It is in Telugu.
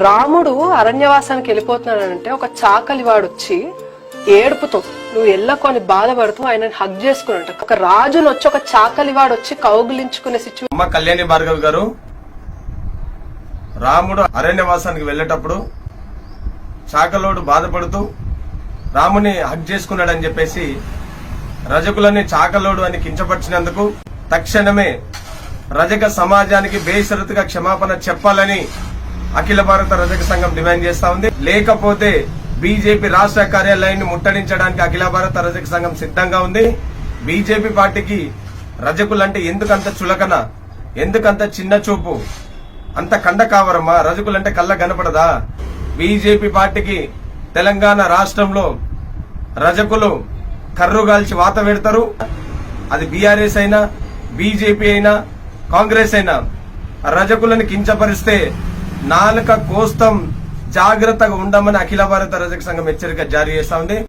రాముడు అరణ్యవాసానికి వెళ్ళిపోతున్నాడంటే ఒక చాకలివాడు వచ్చి ఏడుపుతో నువ్వు ఎల్లకొని బాధపడుతూ ఆయన హగ్ చేసుకున్నట్ట. ఒక రాజును వచ్చి ఒక చాకలివాడు వచ్చి కౌగిలించుకునే సిచ్యువేషన్. అమ్మ కళ్యాణి భార్గవి గారు, రాముడు అరణ్యవాసానికి వెళ్ళేటప్పుడు చాకలోడు బాధపడుతూ రాముని హగ్ చేసుకున్నాడని చెప్పేసి రజకులని చాకలోడు అని కించపరిచినందుకు తక్షణమే రజక సమాజానికి బేషరతుగా క్షమాపణ చెప్పాలని అఖిల భారత రజక సంఘం డిమాండ్ చేస్తా ఉంది. లేకపోతే బీజేపీ రాష్ట్ర కార్యాలయాన్ని ముట్టడించడానికి అఖిల భారత రజక సంఘం సిద్ధంగా ఉంది. బీజేపీ పార్టీకి రజకులంటే ఎందుకంత చులకన, ఎందుకంత చిన్న చూపు, అంత కండ కావరమ్మా? రజకులంటే కళ్ళ కనపడదా? బీజేపీ పార్టీకి తెలంగాణ రాష్ట్రంలో రజకులు కర్రుగాల్చి వాత పెడతారు. అది బీఆర్ఎస్ అయినా, బీజేపీ అయినా, కాంగ్రెస్ అయినా రజకులను కించపరిస్తే నాలుక కోస్తం, జాగ్రత్తగా ఉండమని అఖిల భారత రజక సంఘం హెచ్చరిక జారీ చేస్తా ఉంది.